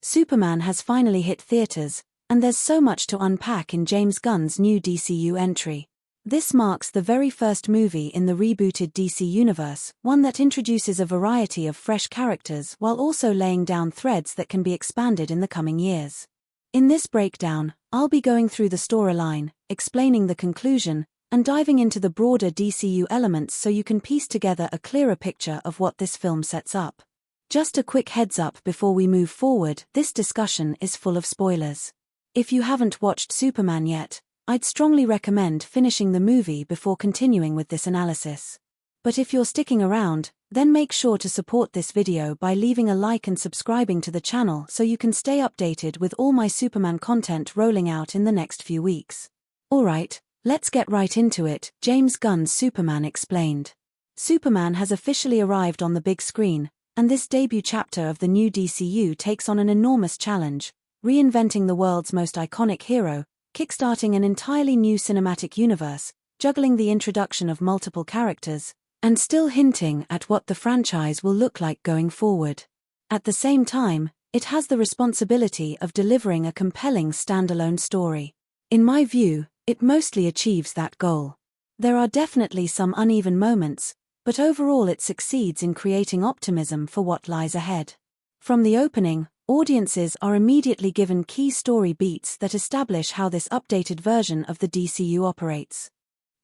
Superman has finally hit theaters, and there's so much to unpack in James Gunn's new DCU entry. This marks the very first movie in the rebooted DC universe, one that introduces a variety of fresh characters while also laying down threads that can be expanded in the coming years. In this breakdown, I'll be going through the storyline, explaining the conclusion, and diving into the broader DCU elements so you can piece together a clearer picture of what this film sets up. Just a quick heads up before we move forward, this discussion is full of spoilers. If you haven't watched Superman yet, I'd strongly recommend finishing the movie before continuing with this analysis. But if you're sticking around, then make sure to support this video by leaving a like and subscribing to the channel so you can stay updated with all my Superman content rolling out in the next few weeks. Alright, let's get right into it. James Gunn's Superman explained. Superman has officially arrived on the big screen, and this debut chapter of the new DCU takes on an enormous challenge, reinventing the world's most iconic hero, kickstarting an entirely new cinematic universe, juggling the introduction of multiple characters, and still hinting at what the franchise will look like going forward. At the same time, it has the responsibility of delivering a compelling standalone story. In my view, it mostly achieves that goal. There are definitely some uneven moments, but overall it succeeds in creating optimism for what lies ahead. From the opening, audiences are immediately given key story beats that establish how this updated version of the DCU operates.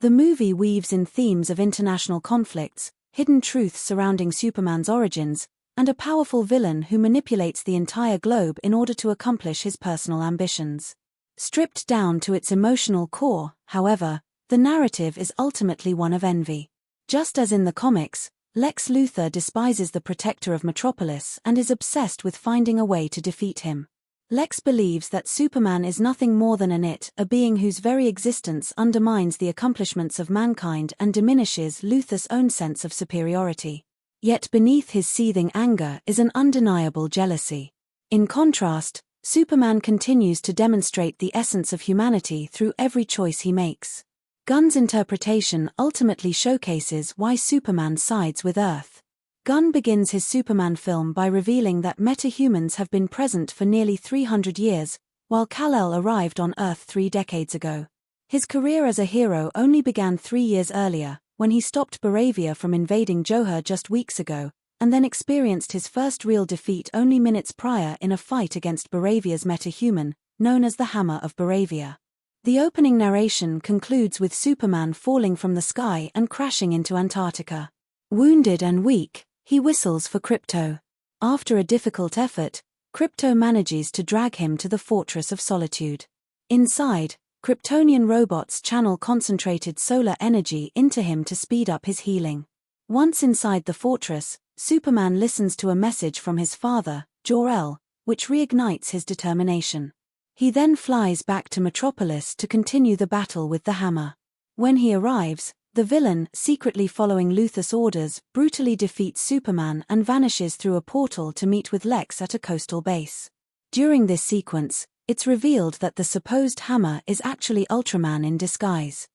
The movie weaves in themes of international conflicts, hidden truths surrounding Superman's origins, and a powerful villain who manipulates the entire globe in order to accomplish his personal ambitions. Stripped down to its emotional core, however, the narrative is ultimately one of envy. Just as in the comics, Lex Luthor despises the protector of Metropolis and is obsessed with finding a way to defeat him. Lex believes that Superman is nothing more than a being whose very existence undermines the accomplishments of mankind and diminishes Luthor's own sense of superiority. Yet beneath his seething anger is an undeniable jealousy. In contrast, Superman continues to demonstrate the essence of humanity through every choice he makes. Gunn's interpretation ultimately showcases why Superman sides with Earth. Gunn begins his Superman film by revealing that metahumans have been present for nearly 300 years, while Kal-El arrived on Earth 3 decades ago. His career as a hero only began 3 years earlier, when he stopped Baravia from invading Johor just weeks ago, and then experienced his first real defeat only minutes prior in a fight against Baravia's metahuman, known as the Hammer of Baravia. The opening narration concludes with Superman falling from the sky and crashing into Antarctica. Wounded and weak, he whistles for Krypto. After a difficult effort, Krypto manages to drag him to the Fortress of Solitude. Inside, Kryptonian robots channel concentrated solar energy into him to speed up his healing. Once inside the fortress, Superman listens to a message from his father, Jor-El, which reignites his determination. He then flies back to Metropolis to continue the battle with the Hammer. When he arrives, the villain, secretly following Luthor's orders, brutally defeats Superman and vanishes through a portal to meet with Lex at a coastal base. During this sequence, it's revealed that the supposed Hammer is actually Ultraman in disguise.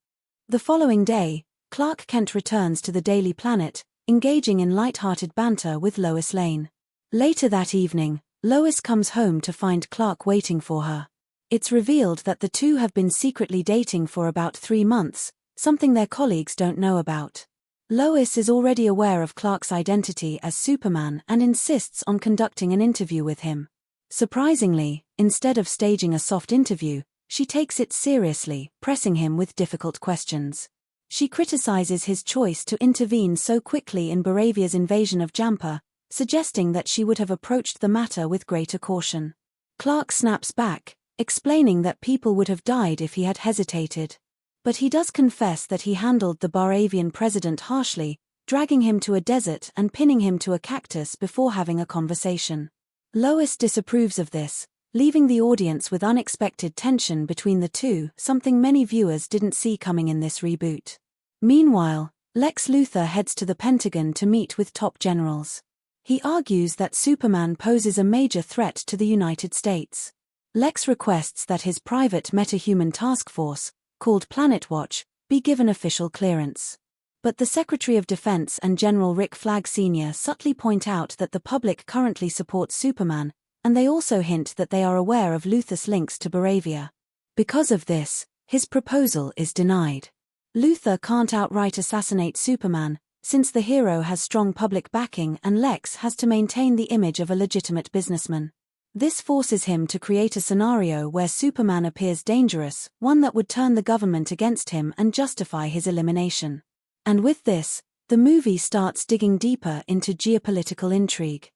The following day, Clark Kent returns to the Daily Planet, engaging in light-hearted banter with Lois Lane. Later that evening, Lois comes home to find Clark waiting for her. It's revealed that the two have been secretly dating for about 3 months, something their colleagues don't know about. Lois is already aware of Clark's identity as Superman and insists on conducting an interview with him. Surprisingly, instead of staging a soft interview, she takes it seriously, pressing him with difficult questions. She criticizes his choice to intervene so quickly in Baravia's invasion of Jampa, suggesting that she would have approached the matter with greater caution. Clark snaps back, explaining that people would have died if he had hesitated. But he does confess that he handled the Baravian president harshly, dragging him to a desert and pinning him to a cactus before having a conversation. Lois disapproves of this, leaving the audience with unexpected tension between the two, something many viewers didn't see coming in this reboot. Meanwhile, Lex Luthor heads to the Pentagon to meet with top generals. He argues that Superman poses a major threat to the United States. Lex requests that his private metahuman task force, called Planet Watch, be given official clearance. But the Secretary of Defense and General Rick Flag Sr. subtly point out that the public currently supports Superman, and they also hint that they are aware of Luthor's links to Baravia. Because of this, his proposal is denied. Luthor can't outright assassinate Superman, since the hero has strong public backing and Lex has to maintain the image of a legitimate businessman. This forces him to create a scenario where Superman appears dangerous, one that would turn the government against him and justify his elimination. And with this, the movie starts digging deeper into geopolitical intrigue.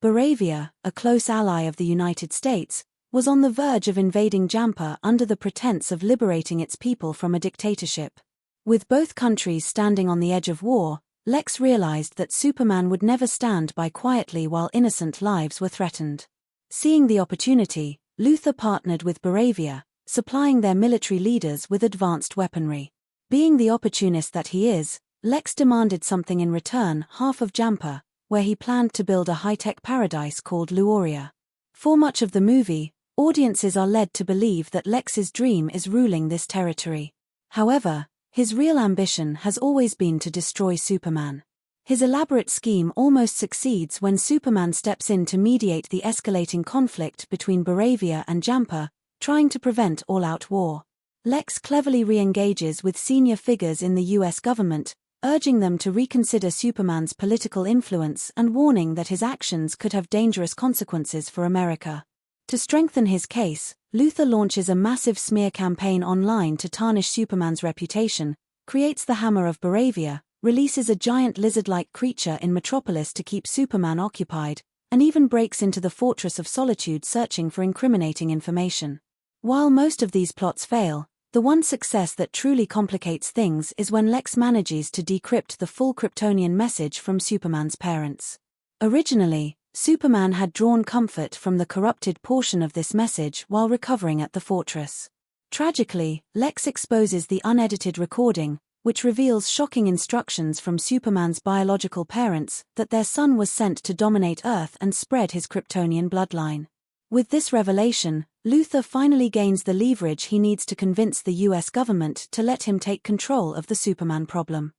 Baravia, a close ally of the United States, was on the verge of invading Jampa under the pretense of liberating its people from a dictatorship. With both countries standing on the edge of war, Lex realized that Superman would never stand by quietly while innocent lives were threatened. Seeing the opportunity, Luthor partnered with Baravia, supplying their military leaders with advanced weaponry. Being the opportunist that he is, Lex demanded something in return: half of Jampa, where he planned to build a high-tech paradise called Luoria. For much of the movie, audiences are led to believe that Lex's dream is ruling this territory. However, his real ambition has always been to destroy Superman. His elaborate scheme almost succeeds when Superman steps in to mediate the escalating conflict between Baravia and Jampa, trying to prevent all-out war. Lex cleverly re-engages with senior figures in the US government, urging them to reconsider Superman's political influence and warning that his actions could have dangerous consequences for America. To strengthen his case, Luthor launches a massive smear campaign online to tarnish Superman's reputation, creates the Hammer of Baravia, releases a giant lizard-like creature in Metropolis to keep Superman occupied, and even breaks into the Fortress of Solitude searching for incriminating information. While most of these plots fail, the one success that truly complicates things is when Lex manages to decrypt the full Kryptonian message from Superman's parents. Originally, Superman had drawn comfort from the corrupted portion of this message while recovering at the fortress. Tragically, Lex exposes the unedited recording, which reveals shocking instructions from Superman's biological parents that their son was sent to dominate Earth and spread his Kryptonian bloodline. With this revelation, Luthor finally gains the leverage he needs to convince the US government to let him take control of the Superman problem.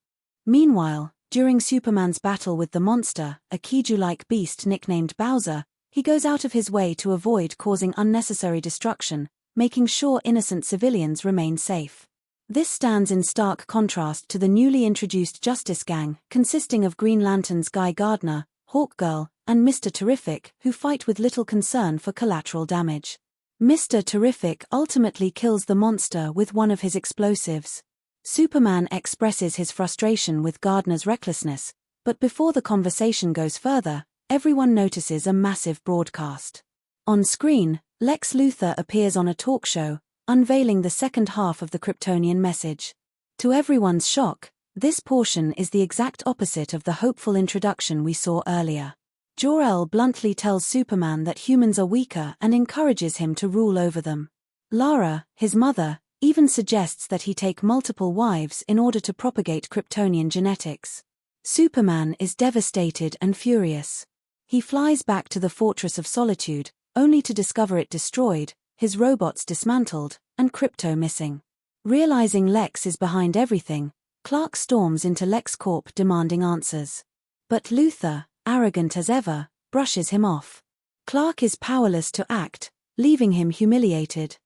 Meanwhile, during Superman's battle with the monster, a kaiju-like beast nicknamed Bowser, he goes out of his way to avoid causing unnecessary destruction, making sure innocent civilians remain safe. This stands in stark contrast to the newly introduced Justice Gang, consisting of Green Lantern's Guy Gardner, Hawkgirl, and Mr. Terrific, who fight with little concern for collateral damage. Mr. Terrific ultimately kills the monster with one of his explosives. Superman expresses his frustration with Gardner's recklessness, but before the conversation goes further, everyone notices a massive broadcast. On screen, Lex Luthor appears on a talk show, unveiling the second half of the Kryptonian message. To everyone's shock, this portion is the exact opposite of the hopeful introduction we saw earlier. Jor-El bluntly tells Superman that humans are weaker and encourages him to rule over them. Lara, his mother, even suggests that he take multiple wives in order to propagate Kryptonian genetics. Superman is devastated and furious. He flies back to the Fortress of Solitude, only to discover it destroyed, his robots dismantled, and Krypto missing. Realizing Lex is behind everything, Clark storms into LexCorp demanding answers. But Luthor, arrogant as ever, brushes him off. Clark is powerless to act, leaving him humiliated.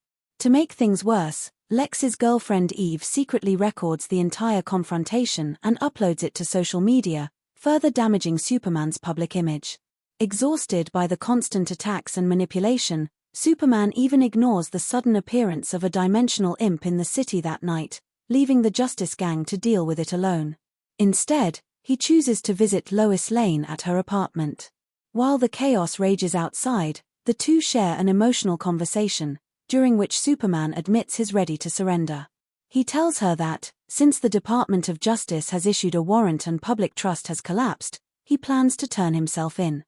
To make things worse, Lex's girlfriend Eve secretly records the entire confrontation and uploads it to social media, further damaging Superman's public image. Exhausted by the constant attacks and manipulation, Superman even ignores the sudden appearance of a dimensional imp in the city that night, leaving the Justice Gang to deal with it alone. Instead, he chooses to visit Lois Lane at her apartment. While the chaos rages outside, the two share an emotional conversation, during which Superman admits he's ready to surrender. He tells her that, since the Department of Justice has issued a warrant and public trust has collapsed, he plans to turn himself in.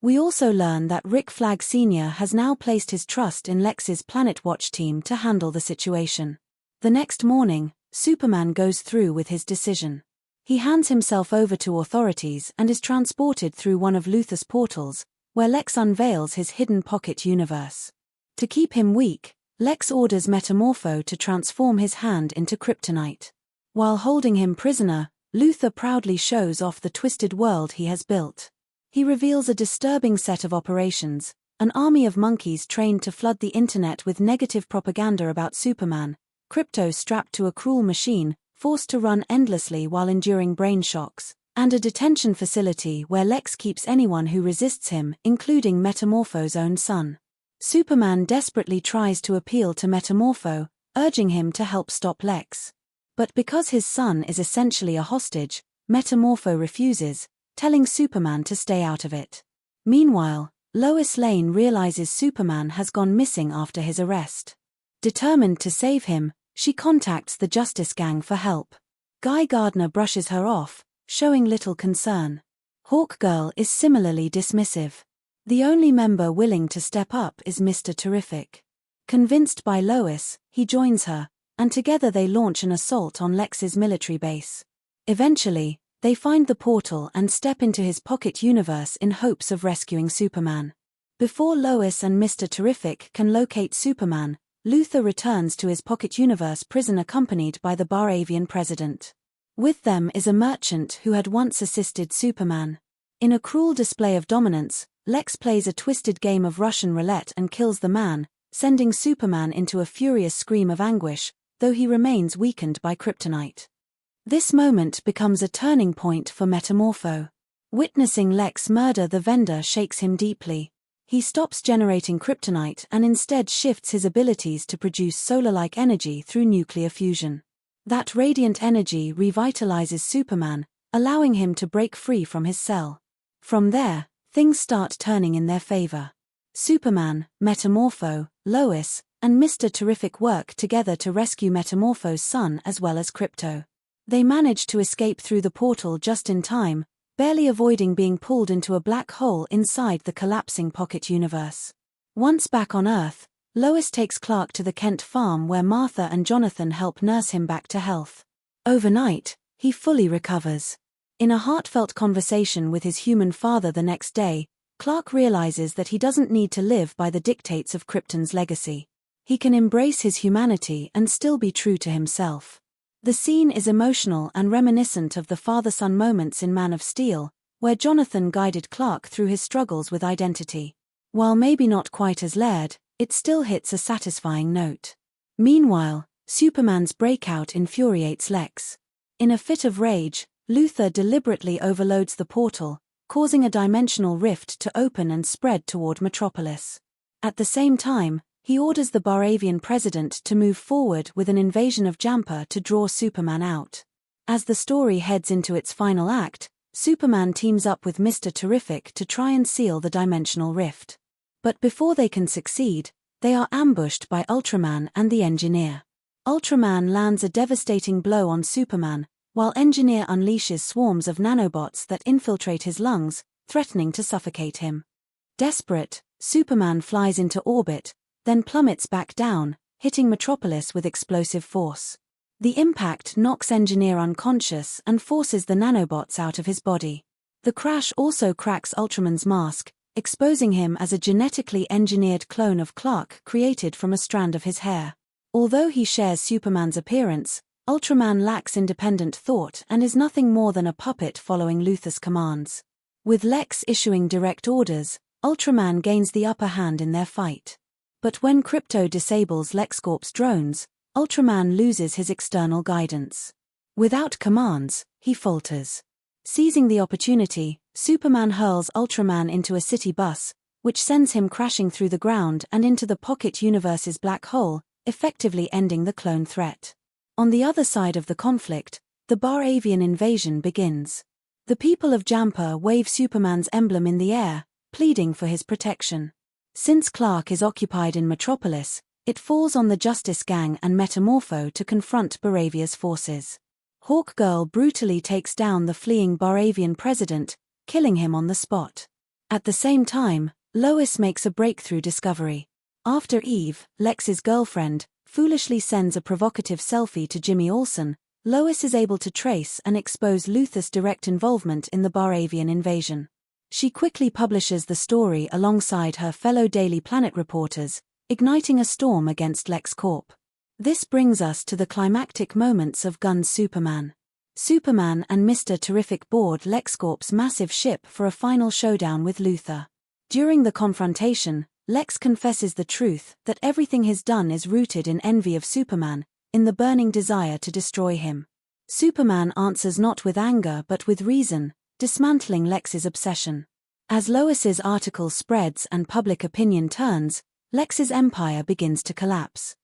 We also learn that Rick Flag Sr. has now placed his trust in Lex's Planet Watch team to handle the situation. The next morning, Superman goes through with his decision. He hands himself over to authorities and is transported through one of Luthor's portals, where Lex unveils his hidden pocket universe. To keep him weak, Lex orders Metamorpho to transform his hand into kryptonite. While holding him prisoner, Luthor proudly shows off the twisted world he has built. He reveals a disturbing set of operations, An army of monkeys trained to flood the internet with negative propaganda about Superman, Krypto strapped to a cruel machine, forced to run endlessly while enduring brain shocks, and a detention facility where Lex keeps anyone who resists him, including Metamorpho's own son. Superman desperately tries to appeal to Metamorpho, urging him to help stop Lex. But because his son is essentially a hostage, Metamorpho refuses, telling Superman to stay out of it. Meanwhile, Lois Lane realizes Superman has gone missing after his arrest. Determined to save him, she contacts the Justice Gang for help. Guy Gardner brushes her off, showing little concern. Hawkgirl is similarly dismissive. The only member willing to step up is Mr. Terrific. Convinced by Lois, he joins her, and together they launch an assault on Lex's military base. Eventually, they find the portal and step into his pocket universe in hopes of rescuing Superman. Before Lois and Mr. Terrific can locate Superman, Luthor returns to his pocket universe prison accompanied by the Baravian president. With them is a merchant who had once assisted Superman. In a cruel display of dominance, Lex plays a twisted game of Russian roulette and kills the man, sending Superman into a furious scream of anguish, though he remains weakened by kryptonite. This moment becomes a turning point for Metamorpho. Witnessing Lex murder the vendor shakes him deeply. He stops generating kryptonite and instead shifts his abilities to produce solar-like energy through nuclear fusion. That radiant energy revitalizes Superman, allowing him to break free from his cell. From there, things start turning in their favor. Superman, Metamorpho, Lois, and Mr. Terrific work together to rescue Metamorpho's son as well as Krypto. They manage to escape through the portal just in time, barely avoiding being pulled into a black hole inside the collapsing pocket universe. Once back on Earth, Lois takes Clark to the Kent farm where Martha and Jonathan help nurse him back to health. Overnight, he fully recovers. In a heartfelt conversation with his human father the next day, Clark realizes that he doesn't need to live by the dictates of Krypton's legacy. He can embrace his humanity and still be true to himself. The scene is emotional and reminiscent of the father-son moments in Man of Steel, where Jonathan guided Clark through his struggles with identity. While maybe not quite as layered, it still hits a satisfying note. Meanwhile, Superman's breakout infuriates Lex. In a fit of rage, Luthor deliberately overloads the portal, causing a dimensional rift to open and spread toward Metropolis. At the same time, he orders the Baravian president to move forward with an invasion of Jampa to draw Superman out. As the story heads into its final act, Superman teams up with Mr. Terrific to try and seal the dimensional rift. But before they can succeed, they are ambushed by Ultraman and the Engineer. Ultraman lands a devastating blow on Superman, while Engineer unleashes swarms of nanobots that infiltrate his lungs, threatening to suffocate him. Desperate, Superman flies into orbit, then plummets back down, hitting Metropolis with explosive force. The impact knocks Engineer unconscious and forces the nanobots out of his body. The crash also cracks Ultraman's mask, exposing him as a genetically engineered clone of Clark created from a strand of his hair. Although he shares Superman's appearance, Ultraman lacks independent thought and is nothing more than a puppet following Luthor's commands. With Lex issuing direct orders, Ultraman gains the upper hand in their fight. But when Krypto disables LexCorp's drones, Ultraman loses his external guidance. Without commands, he falters. Seizing the opportunity, Superman hurls Ultraman into a city bus, which sends him crashing through the ground and into the Pocket Universe's black hole, effectively ending the clone threat. On the other side of the conflict, the Baravian invasion begins. The people of Jampa wave Superman's emblem in the air, pleading for his protection. Since Clark is occupied in Metropolis, it falls on the Justice Gang and Metamorpho to confront Baravia's forces. Hawkgirl brutally takes down the fleeing Baravian president, killing him on the spot. At the same time, Lois makes a breakthrough discovery. After Eve, Lex's girlfriend, foolishly sends a provocative selfie to Jimmy Olsen, Lois is able to trace and expose Luthor's direct involvement in the Baravian invasion. She quickly publishes the story alongside her fellow Daily Planet reporters, igniting a storm against LexCorp. This brings us to the climactic moments of Gunn's Superman. Superman and Mr. Terrific board LexCorp's massive ship for a final showdown with Luthor. During the confrontation, Lex confesses the truth that everything he's done is rooted in envy of Superman, in the burning desire to destroy him. Superman answers not with anger but with reason, dismantling Lex's obsession. As Lois's article spreads and public opinion turns, Lex's empire begins to collapse.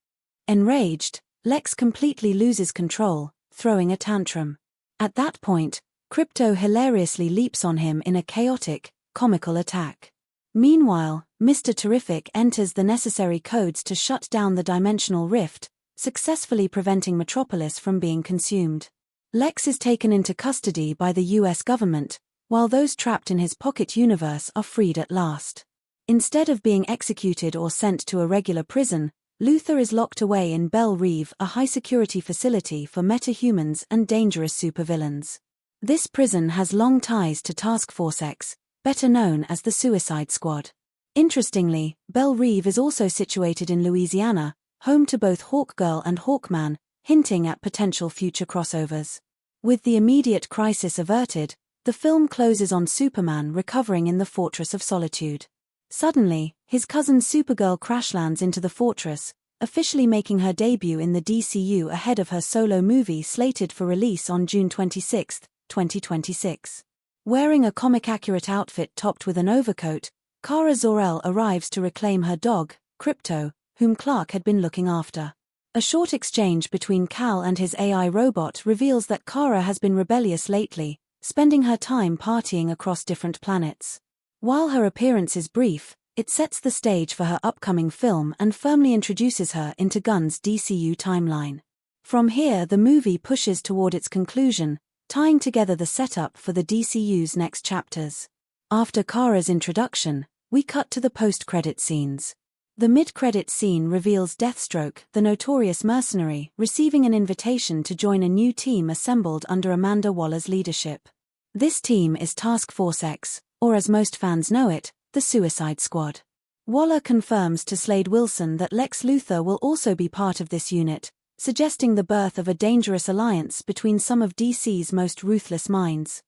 Enraged, Lex completely loses control, throwing a tantrum. At that point, Krypto hilariously leaps on him in a chaotic, comical attack. Meanwhile, Mr. Terrific enters the necessary codes to shut down the dimensional rift, successfully preventing Metropolis from being consumed. Lex is taken into custody by the US government, while those trapped in his pocket universe are freed at last. Instead of being executed or sent to a regular prison, Luthor is locked away in Belle Reeve, a high-security facility for metahumans and dangerous supervillains. This prison has long ties to Task Force X, better known as the Suicide Squad. Interestingly, Belle Reeve is also situated in Louisiana, home to both Hawkgirl and Hawkman, hinting at potential future crossovers. With the immediate crisis averted, the film closes on Superman recovering in the Fortress of Solitude. Suddenly, his cousin Supergirl crash-lands into the fortress, officially making her debut in the DCU ahead of her solo movie slated for release on June 26, 2026. Wearing a comic-accurate outfit topped with an overcoat, Kara Zor-El arrives to reclaim her dog, Krypto, whom Clark had been looking after. A short exchange between Kal and his AI robot reveals that Kara has been rebellious lately, spending her time partying across different planets. While her appearance is brief, it sets the stage for her upcoming film and firmly introduces her into Gunn's DCU timeline. From here, the movie pushes toward its conclusion, tying together the setup for the DCU's next chapters. After Kara's introduction, we cut to the post-credit scenes. The mid-credit scene reveals Deathstroke, the notorious mercenary, receiving an invitation to join a new team assembled under Amanda Waller's leadership. This team is Task Force X, or as most fans know it, the Suicide Squad. Waller confirms to Slade Wilson that Lex Luthor will also be part of this unit, suggesting the birth of a dangerous alliance between some of DC's most ruthless minds.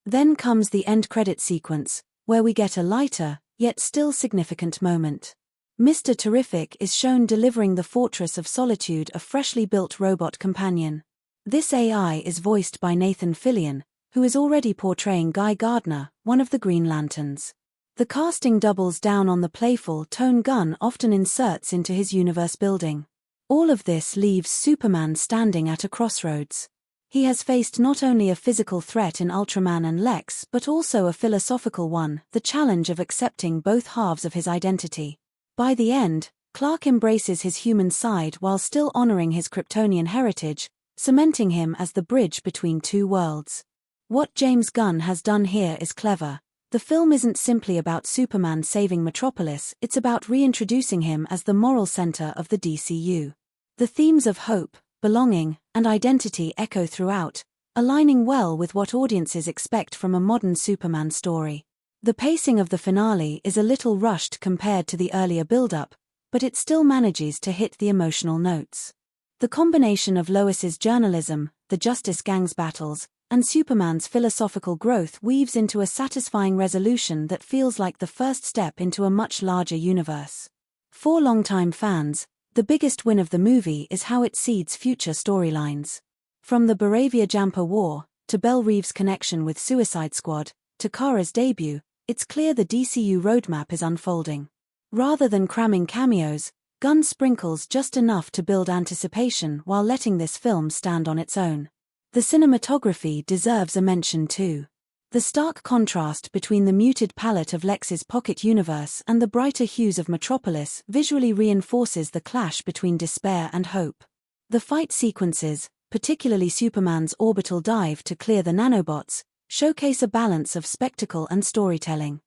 Then comes the end credit sequence, where we get a lighter, yet still significant moment. Mr. Terrific is shown delivering the Fortress of Solitude a freshly built robot companion. This AI is voiced by Nathan Fillion, who is already portraying Guy Gardner, one of the Green Lanterns. The casting doubles down on the playful tone Gunn often inserts into his universe building. All of this leaves Superman standing at a crossroads. He has faced not only a physical threat in Ultraman and Lex but also a philosophical one, the challenge of accepting both halves of his identity. By the end, Clark embraces his human side while still honoring his Kryptonian heritage, cementing him as the bridge between two worlds. What James Gunn has done here is clever. The film isn't simply about Superman saving Metropolis, it's about reintroducing him as the moral center of the DCU. The themes of hope, belonging, and identity echo throughout, aligning well with what audiences expect from a modern Superman story. The pacing of the finale is a little rushed compared to the earlier build-up, but it still manages to hit the emotional notes. The combination of Lois's journalism, the Justice Gang's battles, and Superman's philosophical growth weaves into a satisfying resolution that feels like the first step into a much larger universe. For longtime fans, the biggest win of the movie is how it seeds future storylines. From the Baravia Jampa War, to Belle Reeve's connection with Suicide Squad, to Kara's debut, it's clear the DCU roadmap is unfolding. Rather than cramming cameos, Gunn sprinkles just enough to build anticipation while letting this film stand on its own. The cinematography deserves a mention too. The stark contrast between the muted palette of Lex's pocket universe and the brighter hues of Metropolis visually reinforces the clash between despair and hope. The fight sequences, particularly Superman's orbital dive to clear the nanobots, showcase a balance of spectacle and storytelling.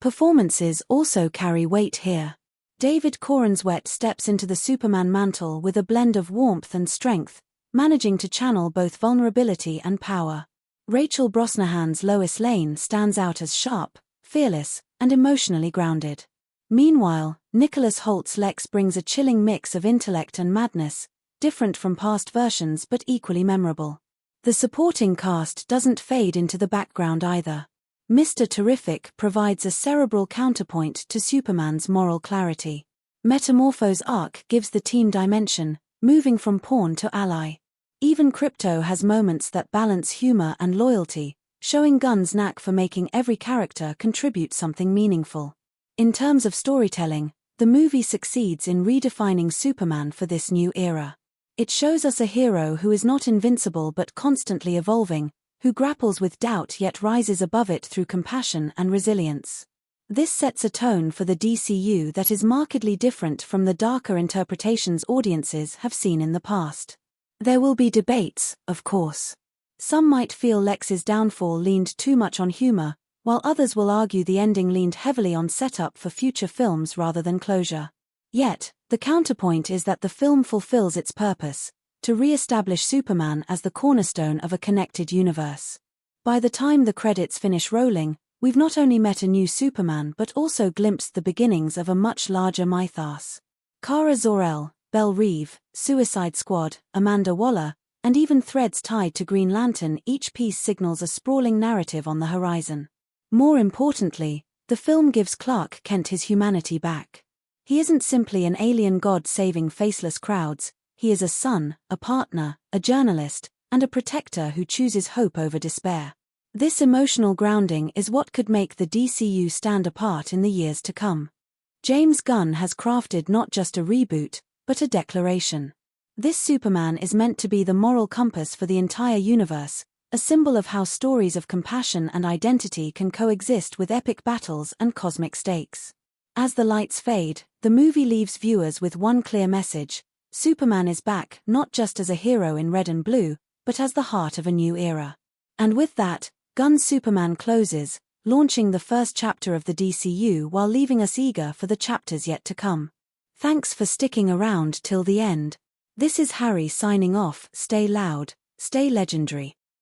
Performances also carry weight here. David Corenswet steps into the Superman mantle with a blend of warmth and strength, managing to channel both vulnerability and power. Rachel Brosnahan's Lois Lane stands out as sharp, fearless, and emotionally grounded. Meanwhile, Nicholas Holt's Lex brings a chilling mix of intellect and madness, different from past versions but equally memorable. The supporting cast doesn't fade into the background either. Mr. Terrific provides a cerebral counterpoint to Superman's moral clarity. Metamorpho's arc gives the team dimension, moving from pawn to ally. Even Krypto has moments that balance humor and loyalty, showing Gunn's knack for making every character contribute something meaningful. In terms of storytelling, the movie succeeds in redefining Superman for this new era. It shows us a hero who is not invincible but constantly evolving, who grapples with doubt yet rises above it through compassion and resilience. This sets a tone for the DCU that is markedly different from the darker interpretations audiences have seen in the past. There will be debates, of course. Some might feel Lex's downfall leaned too much on humor, while others will argue the ending leaned heavily on setup for future films rather than closure. Yet, the counterpoint is that the film fulfills its purpose, to re-establish Superman as the cornerstone of a connected universe. By the time the credits finish rolling, we've not only met a new Superman but also glimpsed the beginnings of a much larger mythos. Kara Zor-El, Belle Reeve, Suicide Squad, Amanda Waller, and even threads tied to Green Lantern, each piece signals a sprawling narrative on the horizon. More importantly, the film gives Clark Kent his humanity back. He isn't simply an alien god saving faceless crowds, he is a son, a partner, a journalist, and a protector who chooses hope over despair. This emotional grounding is what could make the DCU stand apart in the years to come. James Gunn has crafted not just a reboot, but a declaration. This Superman is meant to be the moral compass for the entire universe, a symbol of how stories of compassion and identity can coexist with epic battles and cosmic stakes. As the lights fade, the movie leaves viewers with one clear message: Superman is back, not just as a hero in red and blue, but as the heart of a new era. And with that, Gunn's Superman closes, launching the first chapter of the DCU while leaving us eager for the chapters yet to come. Thanks for sticking around till the end. This is Harry signing off. Stay loud, stay legendary.